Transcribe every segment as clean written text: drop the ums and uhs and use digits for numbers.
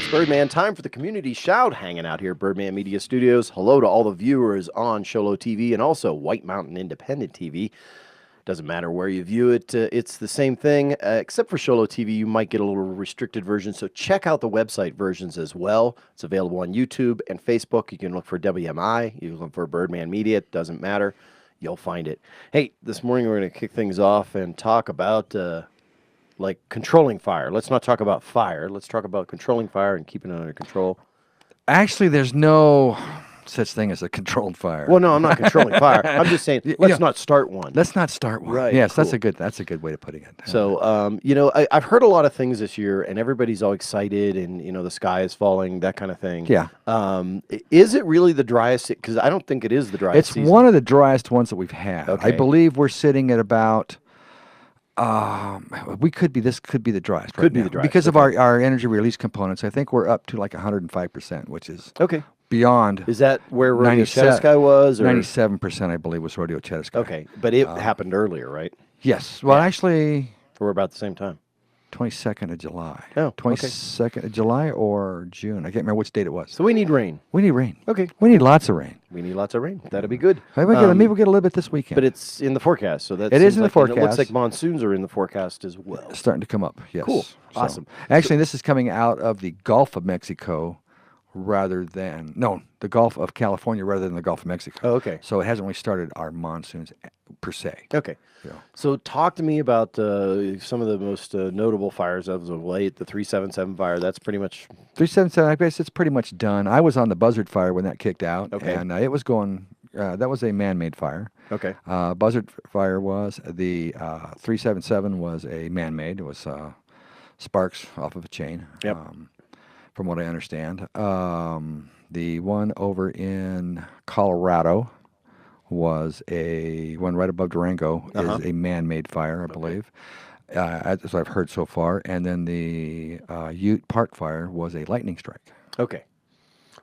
It's Birdman time for the community shout, hanging out here at Birdman Media Studios. Hello to all the viewers on Sholo TV and also White Mountain Independent TV. Doesn't matter where you view it, it's the same thing, except for Sholo TV, you might get a little restricted version, so check out the website versions as well. It's available on YouTube and Facebook. You can look for WMI, you can look for Birdman Media, it doesn't matter, you'll find it. Hey, this morning we're going to kick things off and talk about like controlling fire. Let's not talk about fire. Let's talk about controlling fire and keeping it under control. Actually, there's no such thing as a controlled fire. Well, no, I'm not controlling fire. I'm just saying, let's not start one. Let's not start one. Right. Yes, cool. that's a good way to putting it. So, you know, I've heard a lot of things this year, and everybody's all excited, and you know, the sky is falling, that kind of thing. Yeah. Is it really the driest? Because I don't think it is the driest. It's season. one of the driest ones that we've had. Okay. I believe we're sitting at about. This could be the driest. Could be the driest because of our energy release components. I think we're up to like 105%, which is okay. Beyond. Is that where Rodeo Chediskai was? Or? 97%, I believe, was Rodeo Chediskai. Okay, but it happened earlier, right? Yes. Well, actually, we're about the same time. 22nd of July. Oh, 22nd of July or June. I can't remember which date it was. So we need rain. We need rain. Okay. We need lots of rain. We need lots of rain. That'd be good. Maybe we'll get a little bit this weekend. But it's in the forecast, so that it is in the like, forecast. It looks like monsoons are in the forecast as well. It's starting to come up. Yes. Cool. So, Awesome. Actually, this is coming out of the Gulf of Mexico rather than the Gulf of California rather than the Gulf of Mexico. Oh, okay. So it hasn't really started our monsoons per se. Okay. Yeah. So talk to me about some of the most notable fires of late. The 377 fire. That's pretty much 377. I guess it's pretty much done. I was on the Buzzard fire when that kicked out, okay. and it was going. That was a man-made fire. Okay. Buzzard fire was the 377 was a man-made. It was sparks off of a chain. Yep. From what I understand, the one over in Colorado was a one right above Durango is a man-made fire, I believe, as I've heard so far. And then the Ute Park fire was a lightning strike. Okay,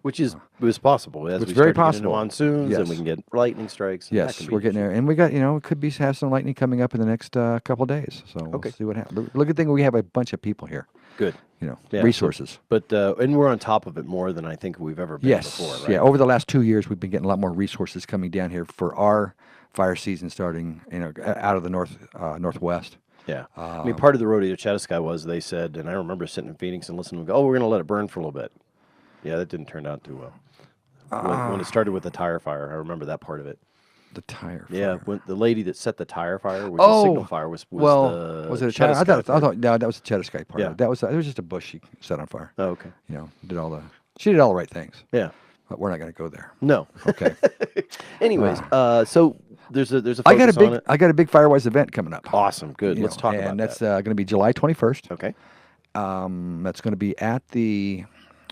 which was possible as it's we very start getting into possible. monsoons, Yes. and we can get lightning strikes. And Yes, we're getting there, and we got it could be have some lightning coming up in the next couple of days. So we'll see what happens. Look at the thing, we have a bunch of people here. Good. Yeah, Resources. But and we're on top of it more than I think we've ever been before, right? Yeah, over the last 2 years, we've been getting a lot more resources coming down here for our fire season starting, out of the northwest. Yeah. I mean, part of the Rodeo Chediskai was they said, and I remember sitting in Phoenix and listening to them go, we're going to let it burn for a little bit. Yeah, that didn't turn out too well. When it started with the tire fire, I remember that part of it. The tire fire. Yeah, when the lady that set the tire fire, which the signal fire, was was it a tire? I thought no, that was the Chediskai part. Yeah. That was it was just a bush she set on fire. Oh, okay. She did all the right things. Yeah. But we're not going to go there. No. Okay. Anyways, so there's a focus I got a big Firewise event coming up. Awesome. Good. Let's talk about that. And that's going to be July 21st. Okay. That's going to be at the,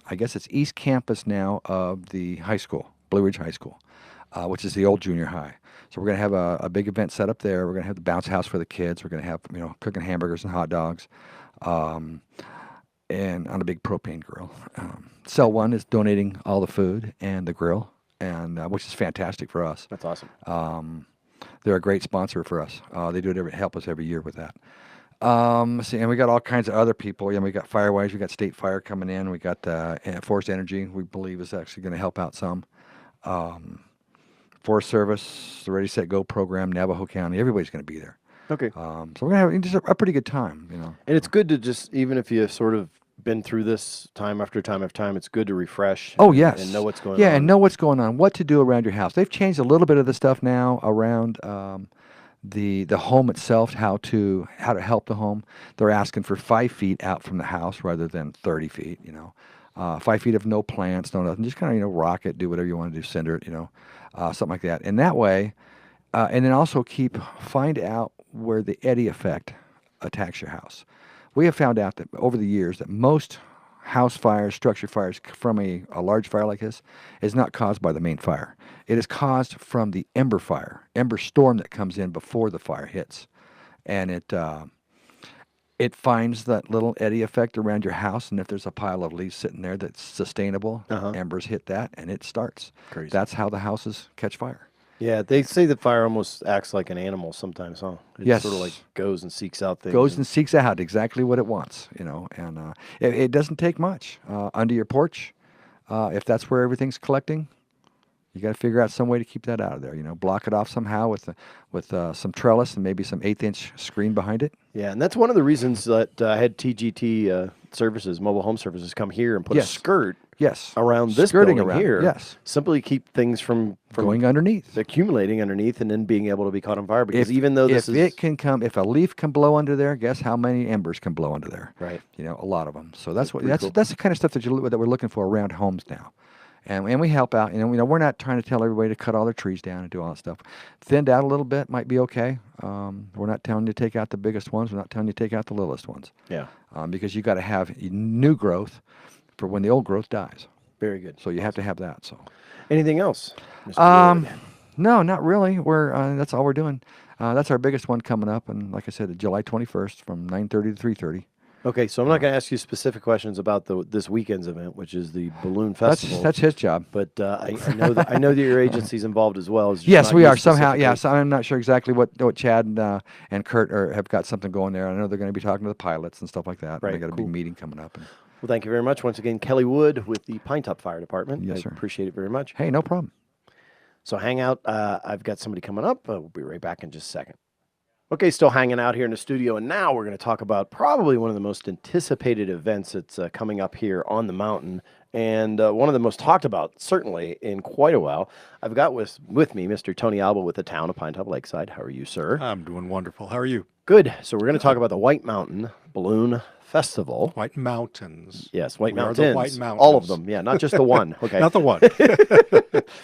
I guess it's East Campus now of the high school, Blue Ridge High School, which is the old junior high. So we're going to have a big event set up there. We're going to have the bounce house for the kids. We're going to have, cooking hamburgers and hot dogs, and on a big propane grill. Cell One is donating all the food and the grill, and which is fantastic for us. That's awesome. They're a great sponsor for us. They do it help us every year with that. And we got all kinds of other people. We got Firewise, we got State Fire coming in. We got Forest Energy, we believe is actually going to help out some. Forest Service, the Ready, Set, Go program, Navajo County, everybody's going to be there. Okay. So we're going to have just a pretty good time, And it's good to just, even if you've sort of been through this time after time after time, it's good to refresh. Oh, yes. And know what's going on. Yeah, and know what's going on, what to do around your house. They've changed a little bit of the stuff now around the home itself, how to help the home. They're asking for 5 feet out from the house rather than 30 feet, 5 feet of no plants, no nothing. Just kind of, rock it, do whatever you want to do, cinder it, something like that. And that way, and then also find out where the eddy effect attacks your house. We have found out that over the years that most house fires, structure fires from a large fire like this is not caused by the main fire. It is caused from the ember storm that comes in before the fire hits. And it finds that little eddy effect around your house, and if there's a pile of leaves sitting there that's sustainable, embers hit that, and it starts. Crazy. That's how the houses catch fire. Yeah, they say that fire almost acts like an animal sometimes, huh? It Yes. sort of like goes and seeks out things. Goes and seeks out exactly what it wants, and it doesn't take much. Under your porch, if that's where everything's collecting, you got to figure out some way to keep that out of there. Block it off somehow with some trellis and maybe some 1/8-inch screen behind it. Yeah, and that's one of the reasons that I had TGT services, mobile home services, come here and put a Yes. skirt Yes. around this Skirting building around it, here. yes. Simply keep things from Going underneath. accumulating underneath and then being able to be caught on fire. Because even though this is if a leaf can blow under there, guess how many embers can blow under there? right, A lot of them. So that's pretty cool. that's the kind of stuff that we're looking for around homes now. And we help out. We're not trying to tell everybody to cut all their trees down and do all that stuff. Thinned out a little bit might be okay. We're not telling you to take out the biggest ones. We're not telling you to take out the littlest ones. yeah, Because you got to have new growth for when the old growth dies. very good. So you have to have that. So Anything else, Mr. Wood? no, not really. That's all we're doing. That's our biggest one coming up, and like I said, July 21st from 9:30 to 3:30. Okay, so I'm not going to ask you specific questions about this weekend's event, which is the balloon festival. That's his job. But I know that your agency's involved as well. It's just Yes, not we you are somehow. specifically. Yes, I'm not sure exactly what Chad and Kurt have got something going there. I know they're going to be talking to the pilots and stuff like that. Right, They got a cool. big meeting coming up. Well, thank you very much once again, Kelly Wood with the Pinetop Fire Department. Yes, I sir. appreciate it very much. Hey, no problem. So hang out. I've got somebody coming up. We'll be right back in just a second. Okay, still hanging out here in the studio, and now we're going to talk about probably one of the most anticipated events that's coming up here on the mountain, and one of the most talked about, certainly, in quite a while. I've got with me Mr. Tony Alba with the Town of Pinetop Lakeside. How are you, sir? I'm doing wonderful. How are you? Good. So we're going to talk about the White Mountain Balloon Festival. White Mountains. Yes, White We are Mountains. the White Mountains. All of them. Yeah, not just the one. Okay. Not the one.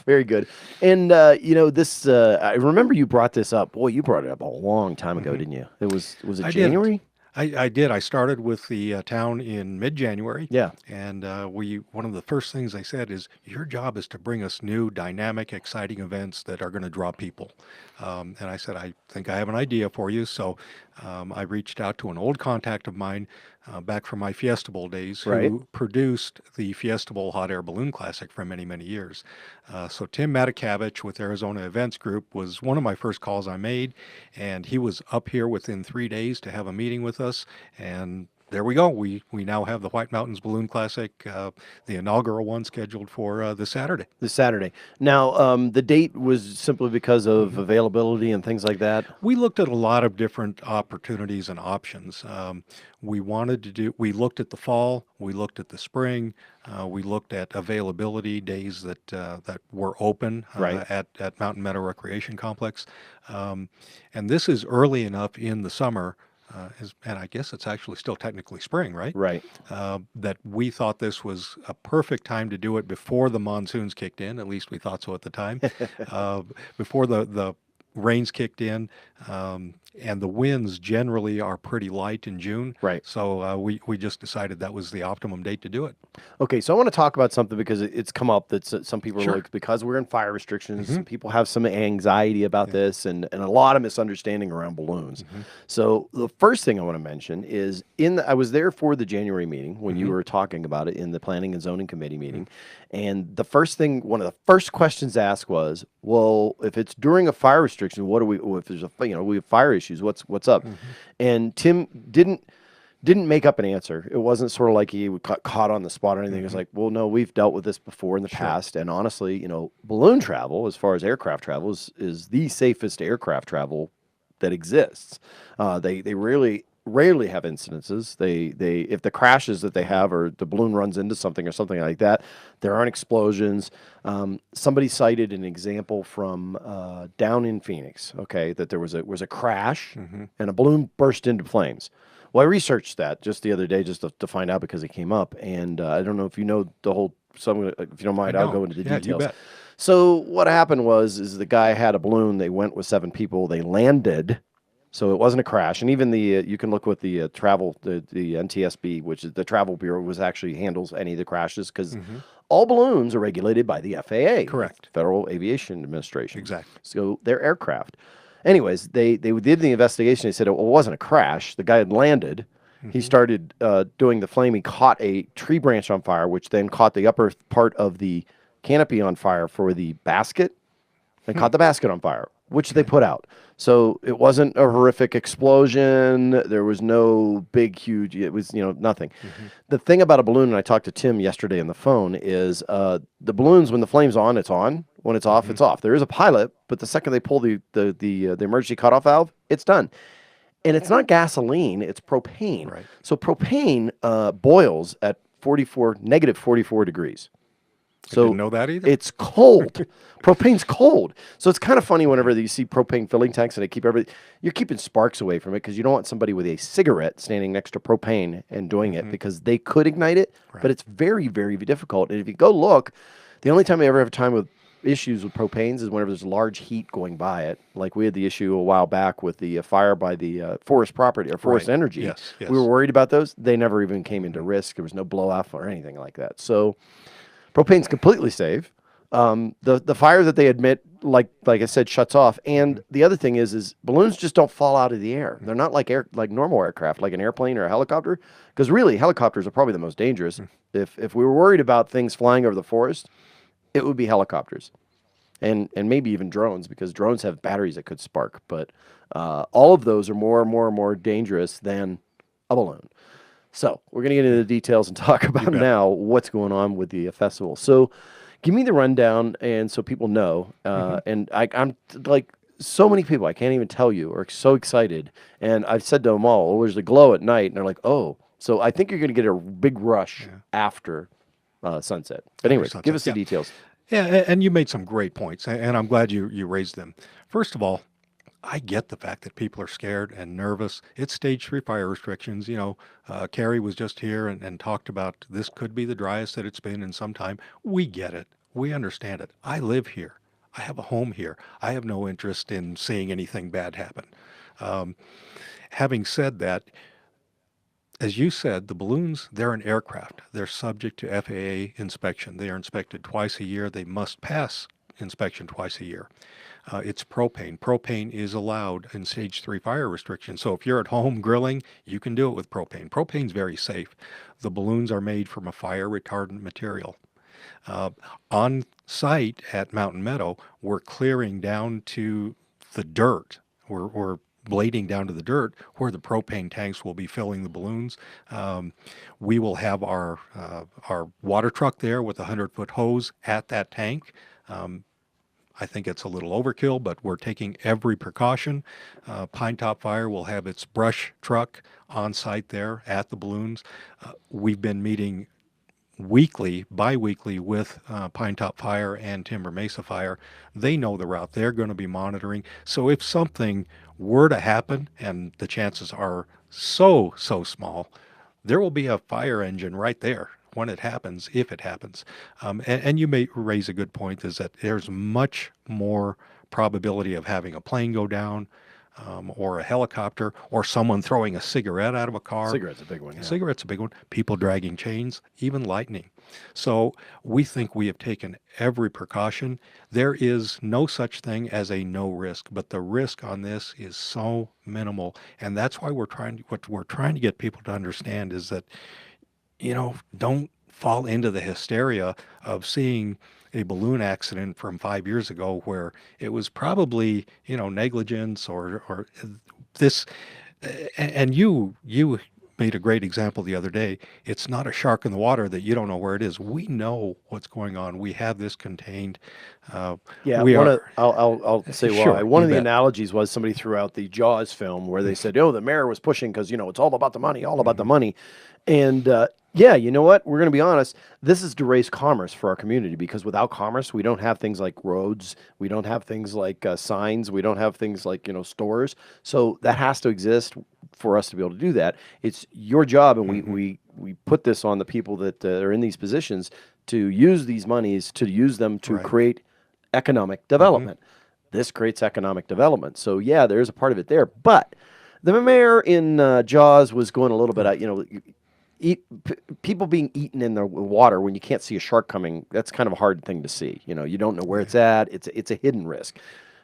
Very good. And this. I remember you brought this up. Boy, you brought it up a long time ago, didn't you? Was it I did. January? I did. I started with the town in mid-January. Yeah. And one of the first things I said is, your job is to bring us new, dynamic, exciting events that are going to draw people. And I said, I think I have an idea for you. So I reached out to an old contact of mine back from my Fiesta Bowl days, Right. who produced the Fiesta Bowl Hot Air Balloon Classic for many, many years. So Tim Matakavich with Arizona Events Group was one of my first calls I made, and he was up here within 3 days to have a meeting with us, and there we go. We now have the White Mountains Balloon Classic, the inaugural one, scheduled for this Saturday. This Saturday. At the date was simply because of availability and things like that. We looked at a lot of different opportunities and options. We looked at the fall, we looked at the spring, we looked at availability days that were open Right. at Mountain Meadow Recreation Complex. And this is early enough in the summer, and I guess it's actually still technically spring, right? Right. That we thought this was a perfect time to do it before the monsoons kicked in. At least we thought so at the time. Before the rains kicked in, and the winds generally are pretty light in June. Right. So we just decided that was the optimum date to do it. Okay, so I want to talk about something because it's come up that some people are Sure. like, because we're in fire restrictions, some people have some anxiety about this and a lot of misunderstanding around balloons. So the first thing I want to mention is I was there for the January meeting when you were talking about it in the Planning and Zoning Committee meeting. And one of the first questions asked was, well, if it's during a fire restriction, if there's we have fire issues, what's up? And Tim didn't make up an answer. It wasn't sort of like he got caught on the spot or anything. It was like, well, no, we've dealt with this before in the past. And honestly, balloon travel, as far as aircraft travel, is the safest aircraft travel that exists. They rarely have incidences. If the crashes that they have or the balloon runs into something or something like that, there aren't explosions. Somebody cited an example from down in Phoenix, okay, that there was a crash and a balloon burst into flames. Well, I researched that just the other day just to find out because it came up, and I don't know if you know the whole. So if you don't mind, I'll go into the Yeah, you details. bet. So what happened is the guy had a balloon. They went with 7 people. They landed. So it wasn't a crash, and even you can look with the travel, the NTSB, which is the Travel Bureau, actually handles any of the crashes because all balloons are regulated by the FAA, Correct. Federal Aviation Administration. Exactly. So they're aircraft. Anyways, they did the investigation. They said it wasn't a crash. The guy had landed. He started doing the flame. He caught a tree branch on fire, which then caught the upper part of the canopy on fire for the basket and caught the basket on fire, which they put out. So it wasn't a horrific explosion. There was no big, huge, it was, nothing. The thing about a balloon, and I talked to Tim yesterday on the phone, is the balloons, when the flame's on, it's on. When it's off, it's off. There is a pilot, but the second they pull the emergency cutoff valve, it's done. And it's not gasoline, it's propane. Right. So propane boils at negative 44 degrees. So I didn't know that either. It's cold. Propane's cold. So it's kind of funny whenever you see propane filling tanks and they keep you're keeping sparks away from it because you don't want somebody with a cigarette standing next to propane and doing it because they could ignite it, but it's very, very difficult. And if you go look, the only time I ever have time with issues with propanes is whenever there's large heat going by it. Like we had the issue a while back with the fire by the forest property or forest energy. Yes. We were worried about those. They never even came into risk. There was no blow off or anything like that. So propane's completely safe. The fire that they admit, like I said, shuts off. And the other thing is balloons just don't fall out of the air. They're not like normal aircraft, like an airplane or a helicopter. Because really, helicopters are probably the most dangerous. If we were worried about things flying over the forest, it would be helicopters, and maybe even drones, because drones have batteries that could spark. But all of those are more dangerous than a balloon. So we're going to get into the details and talk about now what's going on with the festival. So give me the rundown, and so people know. And I'm like, so many people, I can't even tell you, are so excited. And I've said to them all, there's a glow at night, and they're like, oh. So I think you're going to get a big rush after sunset. But anyway, give us the details. Yeah, and you made some great points, and I'm glad you raised them. First of all, I get the fact that people are scared and nervous. It's stage 3 fire restrictions. Carrie was just here and talked about this could be the driest that it's been in some time. We get it. We understand it. I live here. I have a home here. I have no interest in seeing anything bad happen. Having said that, as you said, the balloons, they're an aircraft. They're subject to FAA inspection. They are inspected twice a year. They must pass inspection twice a year. It's propane. Propane is allowed in stage 3 fire restrictions. So if you're at home grilling, you can do it with propane. Propane's very safe. The balloons are made from a fire retardant material. On site at Mountain Meadow, we're clearing down to the dirt. We're blading down to the dirt where the propane tanks will be filling the balloons. We will have our water truck there with a 100-foot hose at that tank. I think it's a little overkill, but we're taking every precaution. Pinetop Fire will have its brush truck on site there at the balloons. We've been meeting bi-weekly with Pinetop Fire and Timber Mesa Fire. They know the route. They're going to be monitoring. So if something were to happen, and the chances are so small, there will be a fire engine right there when it happens, if it happens. And you may raise a good point, is that there's much more probability of having a plane go down, or a helicopter, or someone throwing a cigarette out of a car. Cigarette's a big one. Yeah. Cigarette's a big one. People dragging chains, even lightning. So we think we have taken every precaution. There is no such thing as a no risk, but the risk on this is so minimal. And that's why what we're trying to get people to understand is that, don't fall into the hysteria of seeing a balloon accident from 5 years ago where it was probably, negligence or this. And you made a great example the other day. It's not a shark in the water that you don't know where it is. We know what's going on. We have this contained. I'll say why. Sure, One of the analogies was somebody threw out the Jaws film where they said, the mayor was pushing because, it's all about the money, all about the money. And you know what? We're going to be honest. This is to raise commerce for our community, because without commerce, we don't have things like roads. We don't have things like signs. We don't have things like, stores. So that has to exist for us to be able to do that. It's your job, and we put this on the people that are in these positions to use these monies, to use them to create economic development. This creates economic development. So, there's a part of it there. But the mayor in Jaws was going a little bit out, people being eaten in the water when you can't see a shark coming, that's kind of a hard thing to see. You don't know where it's at. It's a hidden risk.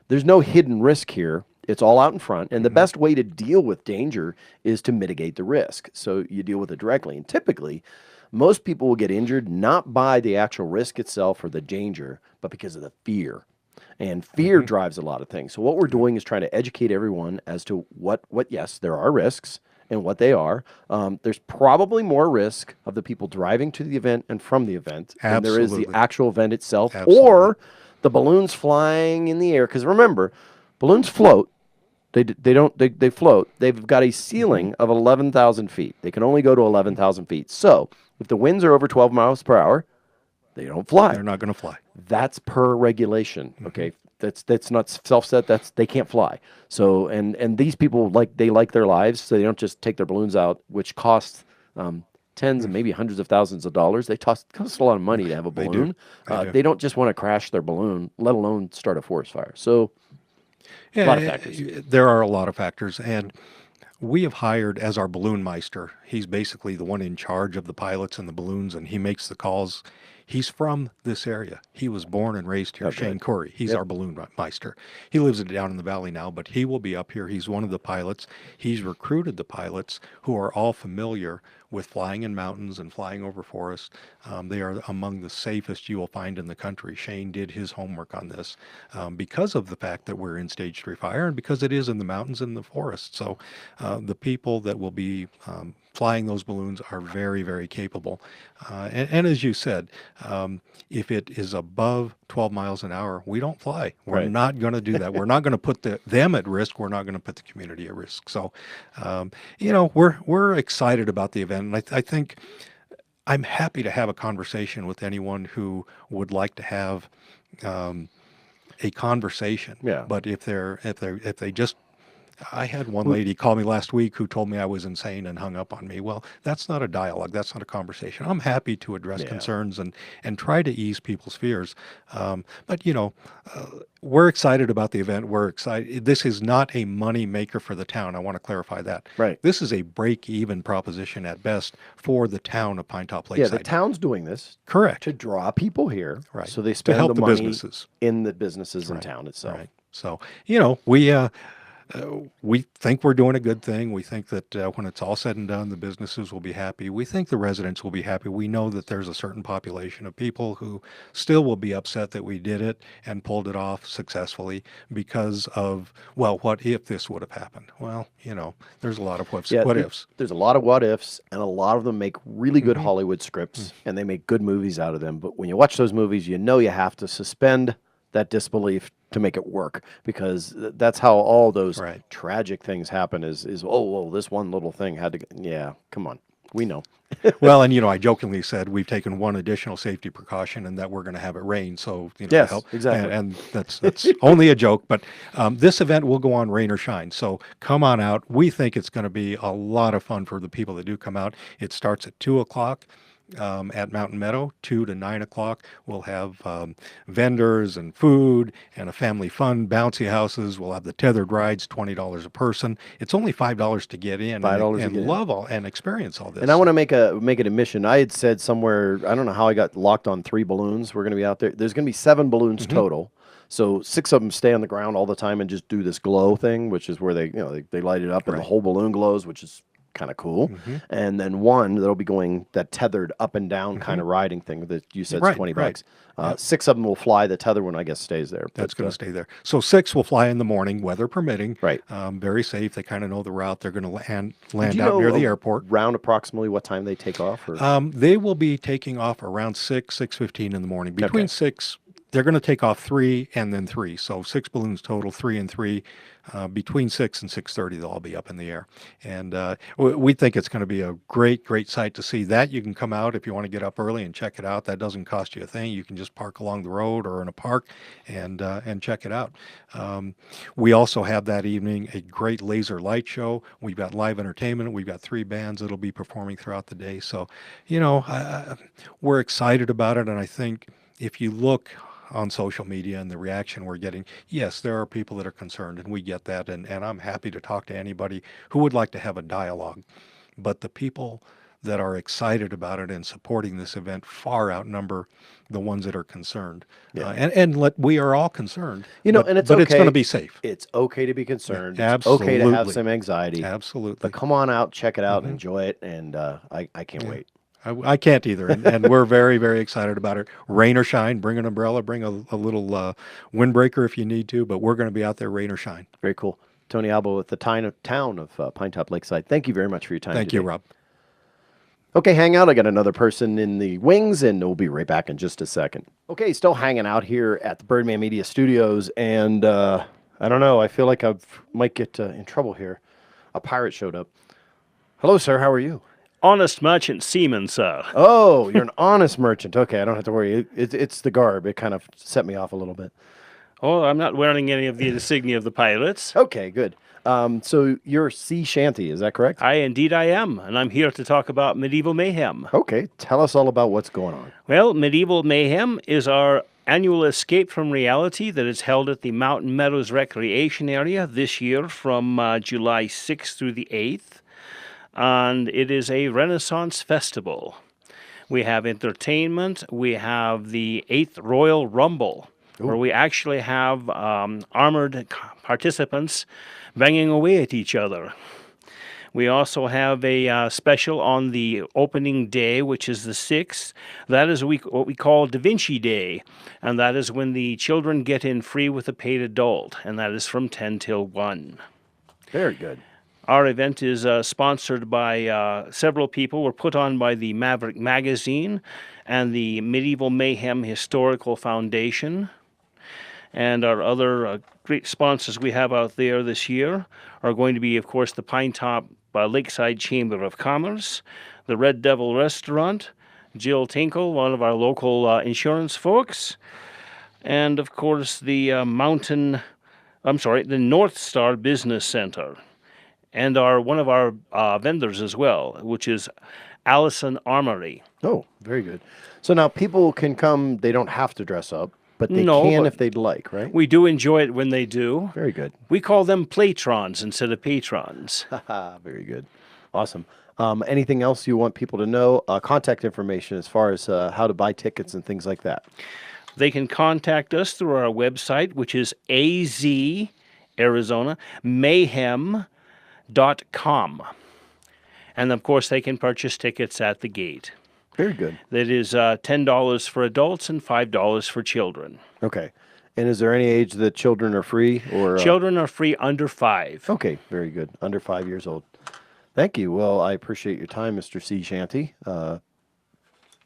There's no hidden risk here. It's all out in front. And the best way to deal with danger is to mitigate the risk. So you deal with it directly. And typically, most people will get injured not by the actual risk itself or the danger, but because of the fear. And fear drives a lot of things. So what we're doing is trying to educate everyone as to what yes, there are risks and what they are. There's probably more risk of the people driving to the event and from the event than there is the Absolutely. actual event itself, Absolutely. or the balloons flying in the air. Because remember, balloons float. They float. They've got a ceiling of 11,000 feet. They can only go to 11,000 feet. So if the winds are over 12 miles per hour, they don't fly. They're not going to fly. That's per regulation. Okay, that's not self-set. They can't fly. So and these people like their lives, so they don't just take their balloons out, which costs tens and maybe hundreds of thousands of dollars. They cost a lot of money to have a balloon. They don't just want to crash their balloon, let alone start a forest fire. So a lot of factors. There are a lot of factors, and we have hired as our balloon meister. He's basically the one in charge of the pilots and the balloons, and he makes the calls. He's from this area. He was born and raised here. Shane Corey. He's our balloon meister. He lives down in the valley now, but he will be up here. He's one of the pilots. He's recruited the pilots who are all familiar with flying in mountains and flying over forests. They are among the safest you will find in the country. Shane did his homework on this because of the fact that we're in stage 3 fire and because it is in the mountains and the forest. So the people that will be flying those balloons are very, very capable. And as you said, if it is above 12 miles an hour, we don't fly. We're not going to do that. We're not going to put them at risk. We're not going to put the community at risk. So, we're excited about the event. And I think I'm happy to have a conversation with anyone who would like to have a conversation. Yeah. But if they just I had one lady call me last week who told me I was insane and hung up on me. Well, that's not a dialogue. That's not a conversation. I'm happy to address concerns and try to ease people's fears. But, we're excited about the event. We're excited. This is not a money maker for the town. I want to clarify that. Right. This is a break-even proposition at best for the town of Pinetop Lakeside. Yeah, the town's doing this. Correct. To draw people here. Right. So they To spend help the the money businesses. in the businesses in town itself. Right. So, we think we're doing a good thing. We think that when it's all said and done, the businesses will be happy. We think the residents will be happy. We know that there's a certain population of people who still will be upset that we did it and pulled it off successfully because of, well, what if this would have happened? Well, there's a lot of what ifs. There's a lot of what ifs, and a lot of them make really good Hollywood scripts, and they make good movies out of them. But when you watch those movies, you have to suspend that disbelief to make it work, because that's how all those tragic things happen is this one little thing had to, come on. We know. Well, and I jokingly said we've taken one additional safety precaution, and that we're going to have it rain. So yes, help. exactly. And that's only a joke, but this event will go on rain or shine. So come on out. We think it's going to be a lot of fun for the people that do come out. It starts at 2:00. At Mountain Meadow, 2 to 9 o'clock. We'll have vendors and food and a family fun, bouncy houses. We'll have the tethered rides, $20 a person. It's only $5 to get in and love all and experience all this. And I want to make it a mission. I had said somewhere, I don't know how I got locked on 3 balloons. We're going to be out there. There's going to be 7 balloons total. So 6 of them stay on the ground all the time and just do this glow thing, which is where they light it up and the whole balloon glows, which is kind of cool. And then 1 that'll be going that tethered up and down kind of riding thing that you said is $20. 6 of them will fly. The tether one, I guess, stays there. That's going to stay there. So 6 will fly in the morning, weather permitting. Right. Very safe. They kind of know the route. They're going to land out near the airport. Round approximately what time they take off? Or? They will be taking off around 6:15 in the morning. Between 6, they're going to take off 3 and then 3. So 6 balloons total, 3 and 3. Between 6 and 6:30, they'll all be up in the air. And we think it's going to be a great, great sight to see. That you can come out if you want to get up early and check it out. That doesn't cost you a thing. You can just park along the road or in a park and check it out. We also have that evening a great laser light show. We've got live entertainment. We've got 3 bands that'll be performing throughout the day. So, we're excited about it. And I think if you look on social media and the reaction we're getting, yes, there are people that are concerned, and we get that, and I'm happy to talk to anybody who would like to have a dialogue. But the people that are excited about it and supporting this event far outnumber the ones that are concerned. We are all concerned. And it's it's going to be safe. It's okay to be concerned. Absolutely. It's okay to have some anxiety. Absolutely. But come on out, check it out, enjoy it, and I can't wait. I can't either, and we're very, very excited about it. Rain or shine, bring an umbrella, bring a little windbreaker if you need to, but we're going to be out there rain or shine. Very cool. Tony Alba with the town of Pinetop Lakeside. Thank you very much for your time Thank today. you, Rob. Okay, hang out. I got another person in the wings, and we'll be right back in just a second. Okay, still hanging out here at the Birdman Media Studios, and I don't know. I feel like I might get in trouble here. A pirate showed up. Hello, sir. How are you? Honest merchant seaman, sir. Oh, you're an honest merchant. Okay, I don't have to worry. It's the garb. It kind of set me off a little bit. Oh, I'm not wearing any of the insignia of the pirates. Okay, good. So you're sea shanty, is that correct? Indeed I am, and I'm here to talk about Medieval Mayhem. Okay, tell us all about what's going on. Well, Medieval Mayhem is our annual escape from reality that is held at the Mountain Meadows Recreation Area this year from July 6th through the 8th. And it is a Renaissance festival. We have entertainment. We have the 8th Royal Rumble, where we actually have armored participants banging away at each other. We also have a special on the opening day, which is the 6th. That is what we call Da Vinci Day, and that is when the children get in free with a paid adult, and that is from 10 till 1. Very good. Our event is sponsored by several people. We're put on by the Maverick Magazine and the Medieval Mayhem Historical Foundation. And our other great sponsors we have out there this year are going to be, of course, the Pinetop Lakeside Chamber of Commerce, the Red Devil Restaurant, Jill Tinkle, one of our local insurance folks, and, of course, the North Star Business Center. And one of our vendors as well, which is Allison Armory. Oh, very good. So now people can come, they don't have to dress up, but they No, can but if they'd like, right? We do enjoy it when they do. Very good. We call them Platrons instead of patrons. Very good. Awesome. Anything else you want people to know? Contact information as far as how to buy tickets and things like that. They can contact us through our website, which is AZ, Arizona, Mayhem.com. And of course, they can purchase tickets at the gate. Very good. That is $10 for adults and $5 for children. Okay. And is there any age that children are free? Or Children are free under 5. Okay, very good. Under 5 years old. Thank you. Well, I appreciate your time, Mr. Sea Shanty.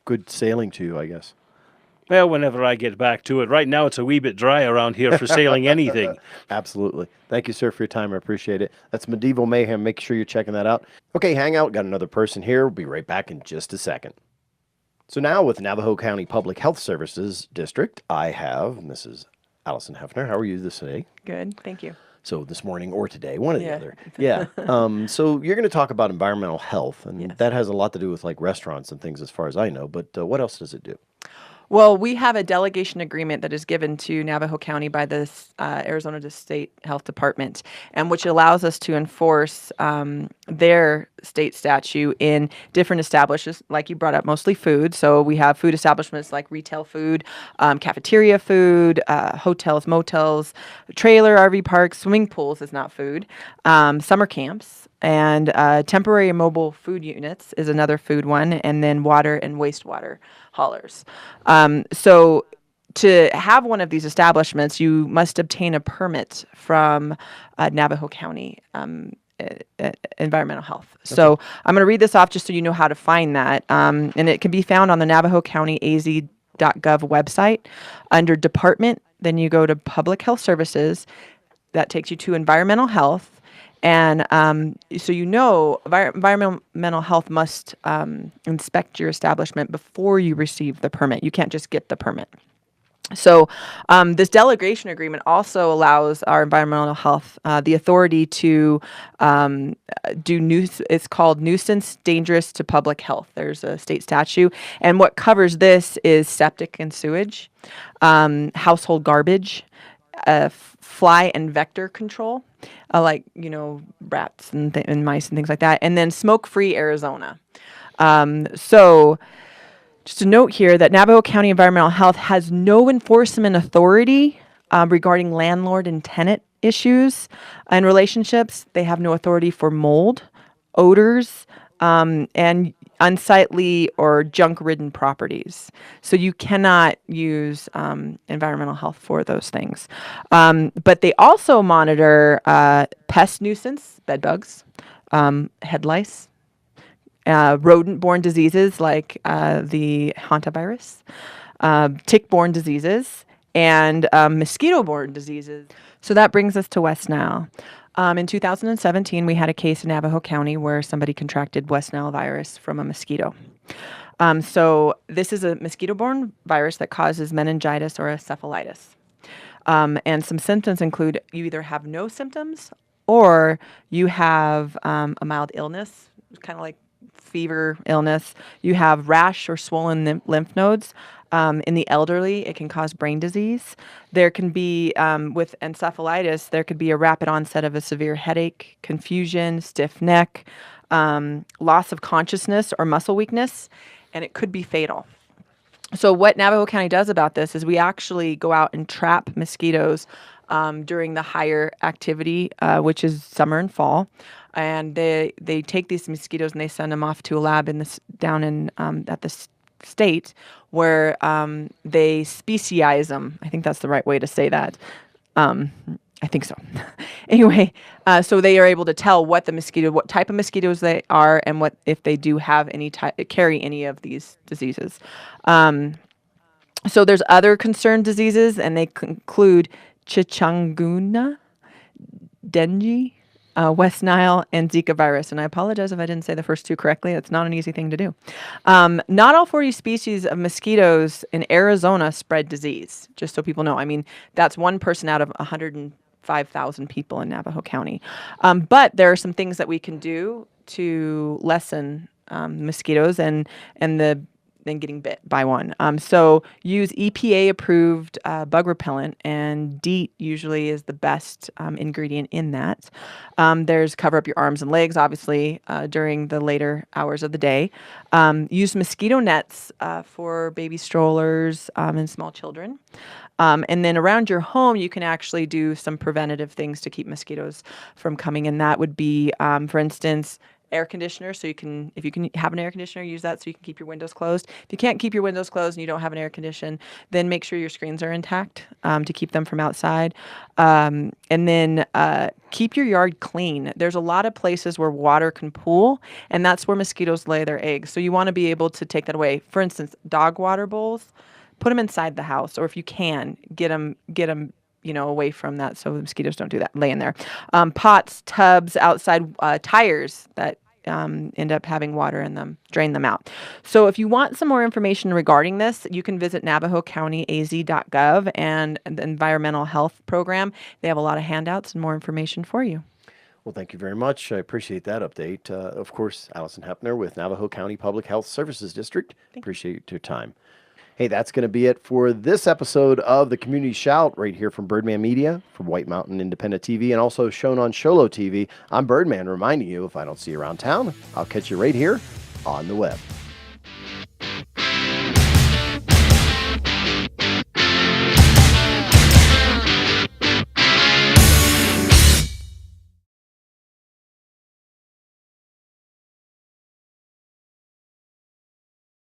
Good sailing to you, I guess. Well, whenever I get back to it. Right now, it's a wee bit dry around here for sailing anything. Absolutely. Thank you, sir, for your time. I appreciate it. That's Medieval Mayhem. Make sure you're checking that out. Okay, hang out. Got another person here. We'll be right back in just a second. So now with Navajo County Public Health Services District, I have Mrs. Allison Hefner. How are you this day? Good, thank you. So this morning or today, one or the Yeah. other. Yeah. So you're going to talk about environmental health, and Yes. that has a lot to do with like restaurants and things as far as I know. But what else does it do? Well, we have a delegation agreement that is given to Navajo County by the Arizona State Health Department, and which allows us to enforce their state statute in different establishments, like you brought up, mostly food. So we have food establishments like retail food, cafeteria food, hotels, motels, trailer, RV parks, swimming pools is not food, summer camps, and temporary and mobile food units is another food one, and then water and wastewater haulers. So to have one of these establishments, you must obtain a permit from Navajo County Environmental Health. Okay. So I'm going to read this off just so you know how to find that. And it can be found on the Navajo County AZ.gov website under Department. Then you go to Public Health Services. That takes you to Environmental Health. And so you know environmental health must inspect your establishment before you receive the permit. You can't just get the permit. So this delegation agreement also allows our environmental health the authority to it's called nuisance dangerous to public health. There's a state statute. And what covers this is septic and sewage, household garbage, fly and vector control, like, rats and mice and things like that. And then smoke-free Arizona. So just a note here that Navajo County Environmental Health has no enforcement authority regarding landlord and tenant issues and relationships. They have no authority for mold, odors, and unsightly or junk-ridden properties. So you cannot use environmental health for those things. But they also monitor pest nuisance, bed bugs, head lice, rodent-borne diseases like the hantavirus, tick-borne diseases, and mosquito-borne diseases. So that brings us to West Nile. In 2017, we had a case in Navajo County where somebody contracted West Nile virus from a mosquito. So this is a mosquito-borne virus that causes meningitis or encephalitis. And some symptoms include you either have no symptoms or you have a mild illness, kind of like fever, illness. You have rash or swollen lymph nodes. In the elderly, it can cause brain disease. There can be, with encephalitis, there could be a rapid onset of a severe headache, confusion, stiff neck, loss of consciousness or muscle weakness, and it could be fatal. So what Navajo County does about this is we actually go out and trap mosquitoes during the higher activity, which is summer and fall. And they take these mosquitoes and they send them off to a lab down in at the state where they specialize them. I think that's the right way to say that. I think so. Anyway, so they are able to tell what type of mosquitoes they are, and what if they do have carry any of these diseases. So there's other concerned diseases, and they include chikungunya, dengue, West Nile, and Zika virus. And I apologize if I didn't say the first two correctly. It's not an easy thing to do. Not all 40 species of mosquitoes in Arizona spread disease, just so people know. I mean, that's one person out of 105,000 people in Navajo County. But there are some things that we can do to lessen mosquitoes and getting bit by one. So use EPA-approved bug repellent, and DEET usually is the best ingredient in that. There's cover up your arms and legs, obviously, during the later hours of the day. Use mosquito nets for baby strollers and small children. And then around your home, you can actually do some preventative things to keep mosquitoes from coming. And that would be, for instance, air conditioner. So if you can have an air conditioner, use that so you can keep your windows closed. If you can't keep your windows closed and you don't have an air condition, then make sure your screens are intact to keep them from outside. And then keep your yard clean. There's a lot of places where water can pool, and that's where mosquitoes lay their eggs. So you want to be able to take that away. For instance, dog water bowls, put them inside the house, or if you can, get them away from that so the mosquitoes don't do that, lay in there. Pots, tubs, outside tires that end up having water in them, drain them out. So if you want some more information regarding this, you can visit navajocountyaz.gov and the Environmental Health Program. They have a lot of handouts and more information for you. Well, thank you very much. I appreciate that update. Of course, Allison Hepner with Navajo County Public Health Services District. Appreciate your time. Hey, that's going to be it for this episode of the Community Shout right here from Birdman Media, from White Mountain Independent TV, and also shown on Sholo TV. I'm Birdman, reminding you, if I don't see you around town, I'll catch you right here on the web.